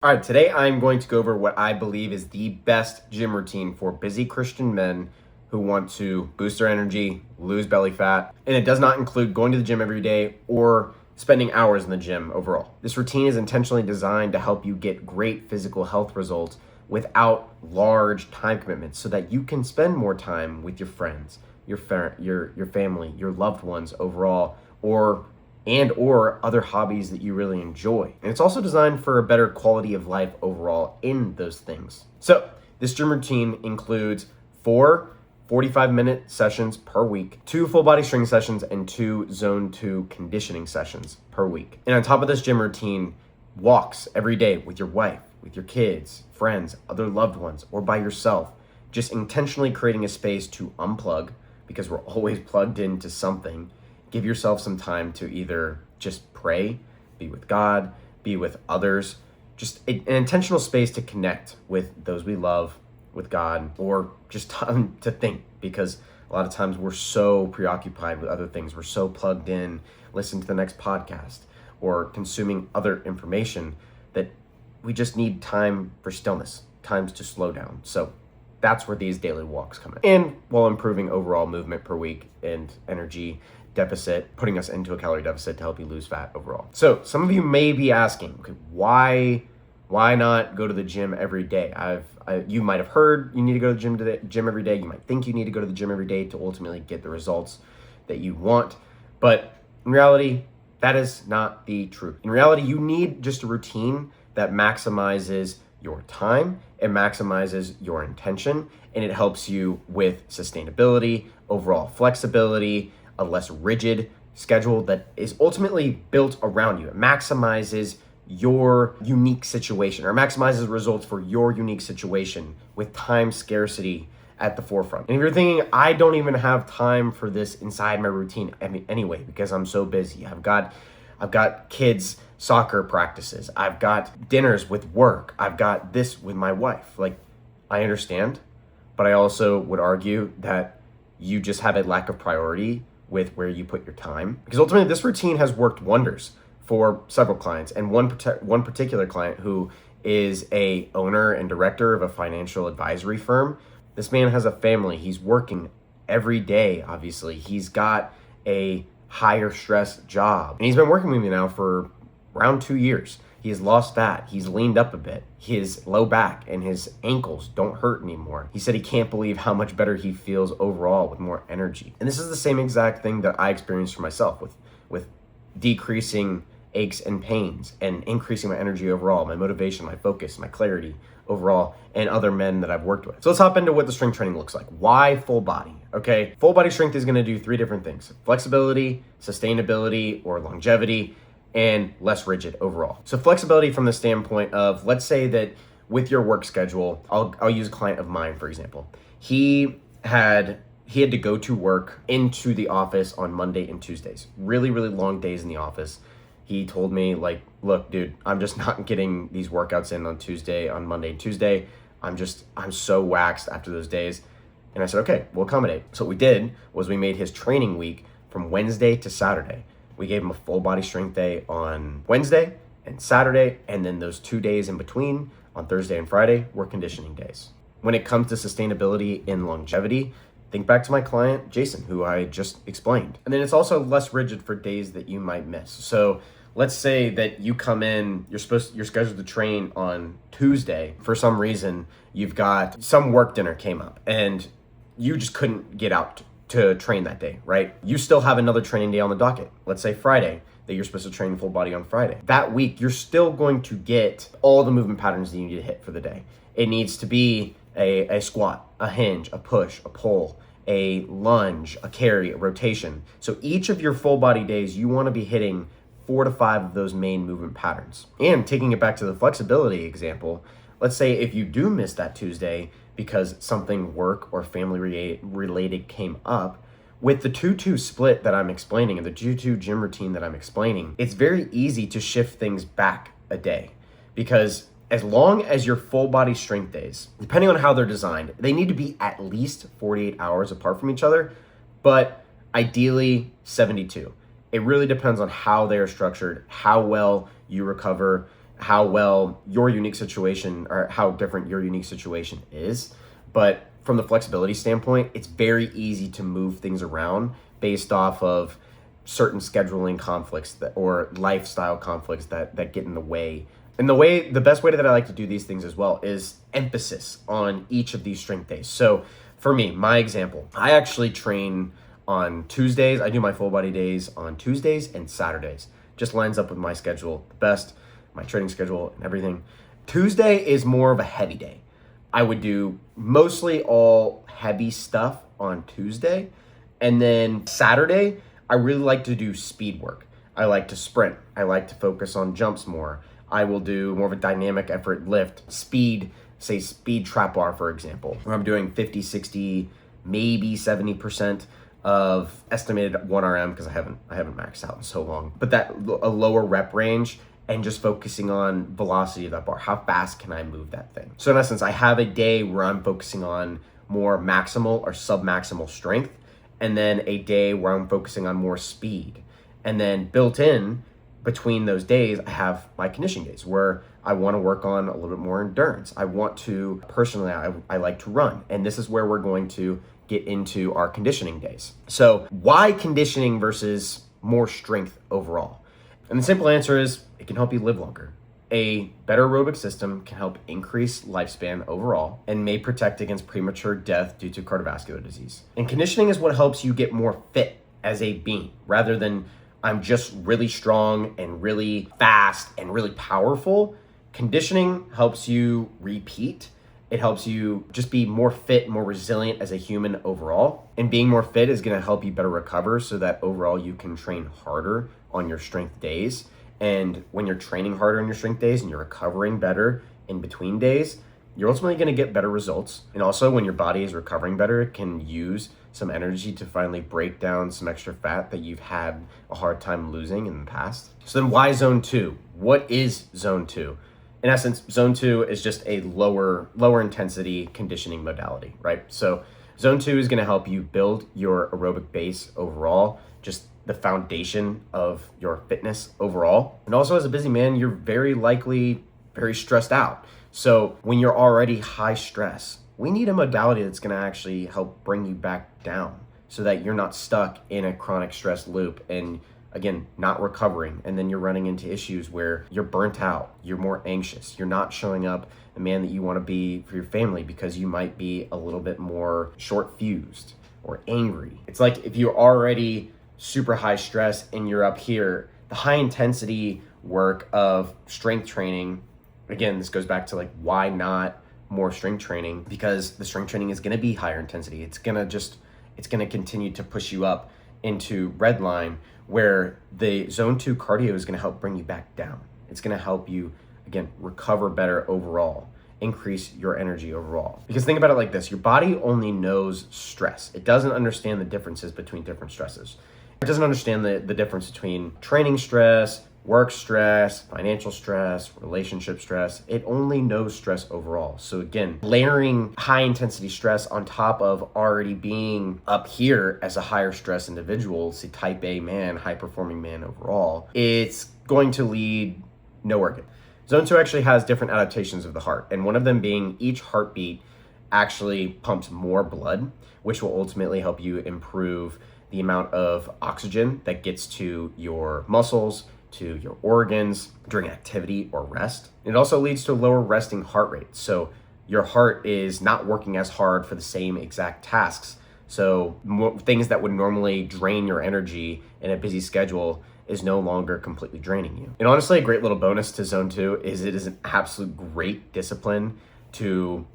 All right, today I'm going to go over what I believe is the best gym routine for busy Christian men who want to boost their energy, lose belly fat, and it does not include going to the gym every day or spending hours in the gym overall. This routine is intentionally designed to help you get great physical health results without large time commitments so that you can spend more time with your friends, your family, your loved ones overall, or other hobbies that you really enjoy. And it's also designed for a better quality of life overall in those things. So this gym routine includes 4 45-minute sessions per week, 2 full body strength sessions, and 2 zone 2 conditioning sessions per week. And on top of this gym routine, walks every day with your wife, with your kids, friends, other loved ones, or by yourself. Just intentionally creating a space to unplug, because we're always plugged into something. Give yourself some time to either just pray, be with God, be with others, just an intentional space to connect with those we love, with God, or just time to think, because a lot of times we're so preoccupied with other things. We're so plugged in, listen to the next podcast, or consuming other information that we just need time for stillness, times to slow down. So that's where these daily walks come in. And while improving overall movement per week and energy deficit, putting us into a calorie deficit to help you lose fat overall. So some of you may be asking, okay, why not go to the gym every day? You might have heard you need to go to the gym every day. You might think you need to go to the gym every day to ultimately get the results that you want. But in reality, that is not the truth. In reality, you need just a routine that maximizes your time, it maximizes your intention, and it helps you with sustainability, overall flexibility, a less rigid schedule that is ultimately built around you. It maximizes your unique situation, or maximizes results for your unique situation with time scarcity at the forefront. And if you're thinking, I don't even have time for this inside my routine anyway, because I'm so busy. I've got kids' soccer practices. I've got dinners with work. I've got this with my wife. Like, I understand, but I also would argue that you just have a lack of priority with where you put your time. Because ultimately, this routine has worked wonders for several clients, and one particular client who is a owner and director of a financial advisory firm. This man has a family. He's working every day, obviously. He's got a higher stress job, and he's been working with me now for around 2 years. He has lost fat. He's leaned up a bit. His low back and his ankles don't hurt anymore. He said he can't believe how much better he feels overall with more energy. And this is the same exact thing that I experienced for myself with decreasing aches and pains and increasing my energy overall, my motivation, my focus, my clarity overall, and other men that I've worked with. So let's hop into what the strength training looks like. Why full body? Okay, full body strength is gonna do 3 different things: flexibility, sustainability or longevity, and less rigid overall. So flexibility from the standpoint of, let's say that with your work schedule, I'll use a client of mine, for example. He had to go to work into the office on Monday and Tuesdays. Really, really long days in the office. He told me, like, look, dude, I'm just not getting these workouts in on Monday and Tuesday. I'm so waxed after those days. And I said, okay, we'll accommodate. So what we did was we made his training week from Wednesday to Saturday. We gave him a full body strength day on Wednesday and Saturday, and then those 2 days in between on Thursday and Friday were conditioning days. When it comes to sustainability and longevity, think back to my client, Jason, who I just explained. And then it's also less rigid for days that you might miss. So let's say that you come in, you're scheduled to train on Tuesday. For some reason, you've got some work dinner came up and you just couldn't get out to train that day, right? You still have another training day on the docket. Let's say Friday, that you're supposed to train full body on Friday. That week, you're still going to get all the movement patterns that you need to hit for the day. It needs to be a squat, a hinge, a push, a pull, a lunge, a carry, a rotation. So each of your full body days, you want to be hitting 4 to 5 of those main movement patterns. And taking it back to the flexibility example, let's say if you do miss that Tuesday because something work or family related came up, with the 2-2 split that I'm explaining and the 2-2 gym routine that I'm explaining, it's very easy to shift things back a day, because as long as your full body strength days, depending on how they're designed, they need to be at least 48 hours apart from each other, but ideally 72. It really depends on how they are structured, how well you recover, how well your unique situation or how different your unique situation is. But from the flexibility standpoint, it's very easy to move things around based off of certain scheduling conflicts or lifestyle conflicts that get in the way. And the best way that I like to do these things as well is emphasis on each of these strength days. So for me, my example, I actually train on Tuesdays. I do my full body days on Tuesdays and Saturdays. Just lines up with my schedule the best, my training schedule and everything. Tuesday is more of a heavy day. I would do mostly all heavy stuff on Tuesday. And then Saturday, I really like to do speed work. I like to sprint. I like to focus on jumps more. I will do more of a dynamic effort lift, speed, say speed trap bar, for example, where I'm doing 50, 60, maybe 70% of estimated 1RM because I haven't maxed out in so long. But that a lower rep range and just focusing on velocity of that bar. How fast can I move that thing? So in essence, I have a day where I'm focusing on more maximal or sub-maximal strength, and then a day where I'm focusing on more speed. And then built in between those days, I have my conditioning days where I want to work on a little bit more endurance. I want to, personally, I like to run. And this is where we're going to get into our conditioning days. So why conditioning versus more strength overall? And the simple answer is it can help you live longer. A better aerobic system can help increase lifespan overall and may protect against premature death due to cardiovascular disease. And conditioning is what helps you get more fit as a being rather than I'm just really strong and really fast and really powerful. Conditioning helps you repeat. It helps you just be more fit, more resilient as a human overall. And being more fit is going to help you better recover so that overall you can train harder on your strength days. And when you're training harder on your strength days and you're recovering better in between days, you're ultimately going to get better results. And also when your body is recovering better, it can use some energy to finally break down some extra fat that you've had a hard time losing in the past. So then why zone 2? What is zone 2? In essence, zone 2 is just a lower intensity conditioning modality, right? So zone 2 is going to help you build your aerobic base overall, just the foundation of your fitness overall. And also as a busy man, you're very likely very stressed out. So when you're already high stress, we need a modality that's going to actually help bring you back down so that you're not stuck in a chronic stress loop and again, not recovering. And then you're running into issues where you're burnt out, you're more anxious, you're not showing up the man that you want to be for your family because you might be a little bit more short fused or angry. It's like if you're already super high stress and you're up here, the high intensity work of strength training, again, this goes back to like, why not more strength training? Because the strength training is going to be higher intensity. It's going to continue to push you up into red line, where the zone 2 cardio is going to help bring you back down. It's going to help you, again, recover better overall, increase your energy overall. Because think about it like this, your body only knows stress. It doesn't understand the differences between different stresses. It doesn't understand the difference between training stress, work stress, financial stress, relationship stress. It only knows stress overall. So again, layering high intensity stress on top of already being up here as a higher stress individual, say type A man, high performing man overall, it's going to lead nowhere good. Zone 2 actually has different adaptations of the heart, and one of them being each heartbeat actually pumps more blood, which will ultimately help you improve the amount of oxygen that gets to your muscles, to your organs during activity or rest. It also leads to a lower resting heart rate. So your heart is not working as hard for the same exact tasks. So things that would normally drain your energy in a busy schedule is no longer completely draining you. And honestly, a great little bonus to zone 2 is it is an absolute great discipline to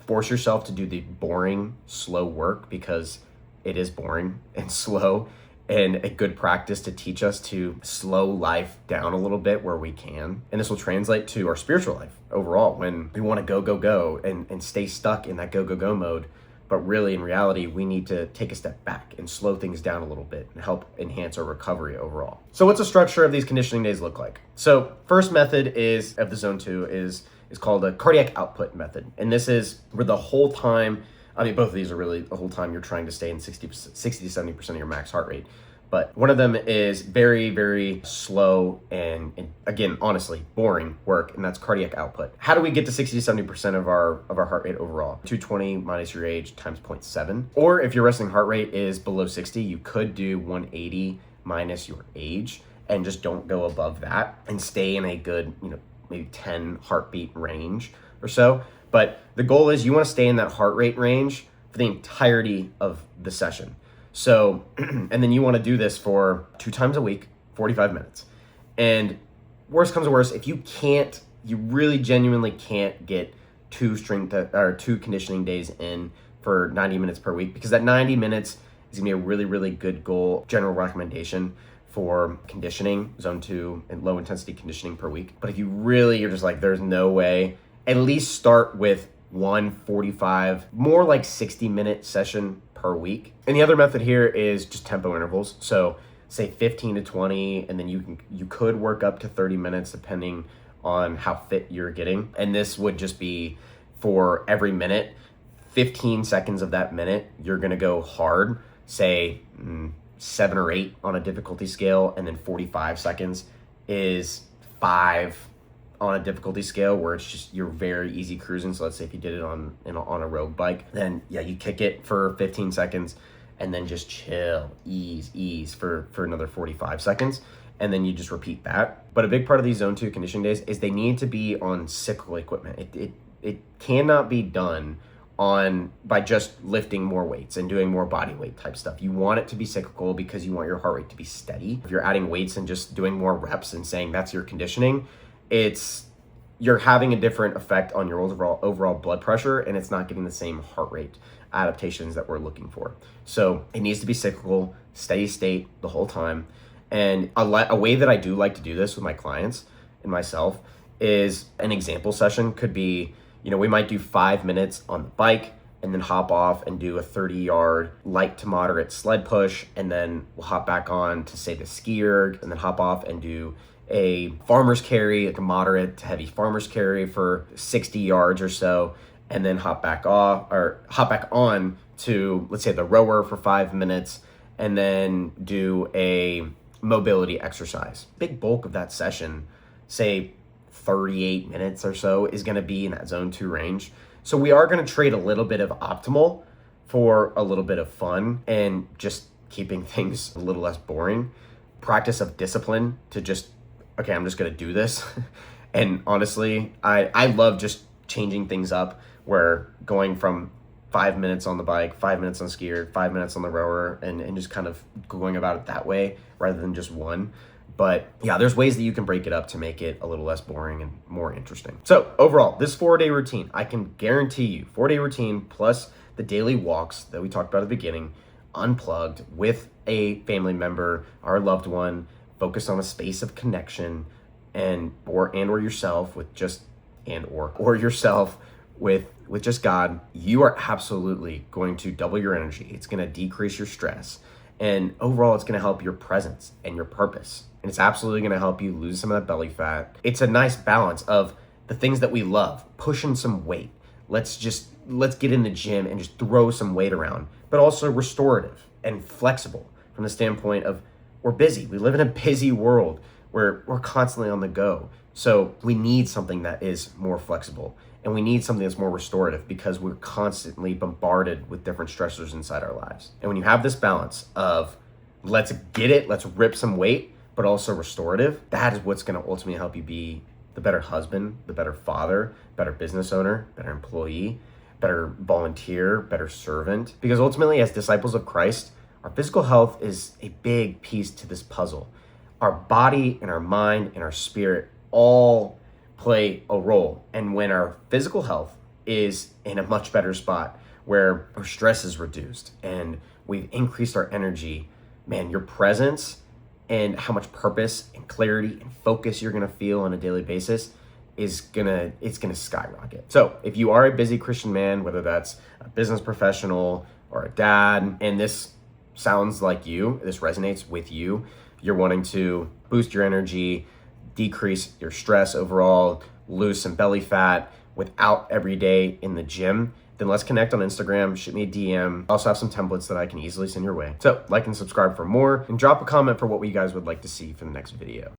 force yourself to do the boring, slow work, because it is boring and slow, and a good practice to teach us to slow life down a little bit where we can. And this will translate to our spiritual life overall when we want to go and stay stuck in that go mode. But really, in reality, we need to take a step back and slow things down a little bit and help enhance our recovery overall. So what's the structure of these conditioning days look like? So first method is of the zone 2 is called a cardiac output method. And this is where the whole time, I mean, both of these are really the whole time you're trying to stay in 60 to 70% of your max heart rate. but one of them is very, very slow and again, honestly, boring work, and that's cardiac output. How do we get to 60 to 70% of our heart rate overall? 220 minus your age times 0.7. Or if your resting heart rate is below 60, you could do 180 minus your age and just don't go above that and stay in a good, maybe 10 heartbeat range or so. But the goal is you want to stay in that heart rate range for the entirety of the session. So, and then you want to do this for 2 times a week, 45 minutes. And worst comes to worst, if you really genuinely can't get 2 conditioning days in for 90 minutes per week, because that 90 minutes is gonna be a really, really good goal, general recommendation for conditioning, zone 2 and low intensity conditioning per week. But if you're just like, there's no way, at least start with 145, more like 60-minute session per week. And the other method here is just tempo intervals. So say 15 to 20, and then you could work up to 30 minutes depending on how fit you're getting. And this would just be for every minute, 15 seconds of that minute, you're gonna go hard, say 7 or 8 on a difficulty scale, and then 45 seconds is 5 on a difficulty scale, where it's just you're very easy cruising. So let's say if you did it on a road bike, then yeah, you kick it for 15 seconds and then just chill, ease for another 45 seconds. And then you just repeat that. But a big part of these zone 2 conditioning days is they need to be on cyclical equipment. It cannot be done by just lifting more weights and doing more body weight type stuff. You want it to be cyclical because you want your heart rate to be steady. If you're adding weights and just doing more reps and saying that's your conditioning, you're having a different effect on your overall blood pressure, and it's not getting the same heart rate adaptations that we're looking for. So it needs to be cyclical, steady state the whole time. And a way that I do like to do this with my clients and myself is an example session could be, we might do 5 minutes on the bike and then hop off and do a 30-yard light to moderate sled push, and then we'll hop back on to say the ski erg, and then hop off and do a farmer's carry, like a moderate to heavy farmer's carry for 60 yards or so, and then hop back on to, let's say, the rower for 5 minutes, and then do a mobility exercise. Big bulk of that session, say 38 minutes or so, is going to be in that zone 2 range. So we are going to trade a little bit of optimal for a little bit of fun and just keeping things a little less boring. Practice of discipline to just, okay, I'm just going to do this. And honestly, I love just changing things up, where going from 5 minutes on the bike, 5 minutes on skier, 5 minutes on the rower, and just kind of going about it that way rather than just one. But yeah, there's ways that you can break it up to make it a little less boring and more interesting. So overall, this 4-day routine, I can guarantee you, 4-day routine plus the daily walks that we talked about at the beginning, unplugged with a family member, our loved one, focused on a space of connection, or yourself with just yourself with just God, you are absolutely going to double your energy. It's going to decrease your stress. And overall, it's going to help your presence and your purpose. And it's absolutely going to help you lose some of that belly fat. It's a nice balance of the things that we love, pushing some weight. Let's get in the gym and just throw some weight around, but also restorative and flexible from the standpoint of we're busy. We live in a busy world where we're constantly on the go. So we need something that is more flexible, and we need something that's more restorative because we're constantly bombarded with different stressors inside our lives. And when you have this balance of let's rip some weight, but also restorative, that is what's going to ultimately help you be the better husband, the better father, better business owner, better employee, better volunteer, better servant. Because ultimately, as disciples of Christ, our physical health is a big piece to this puzzle. Our body and our mind and our spirit all play a role. And when our physical health is in a much better spot, where our stress is reduced and we've increased our energy, man, your presence and how much purpose and clarity and focus you're gonna feel on a daily basis it's gonna skyrocket. So if you are a busy Christian man, whether that's a business professional or a dad, and this sounds like you, this resonates with you, you're wanting to boost your energy, decrease your stress overall, lose some belly fat without every day in the gym, then let's connect on Instagram, shoot me a DM. I also have some templates that I can easily send your way. So like and subscribe for more, and drop a comment for what you guys would like to see for the next video.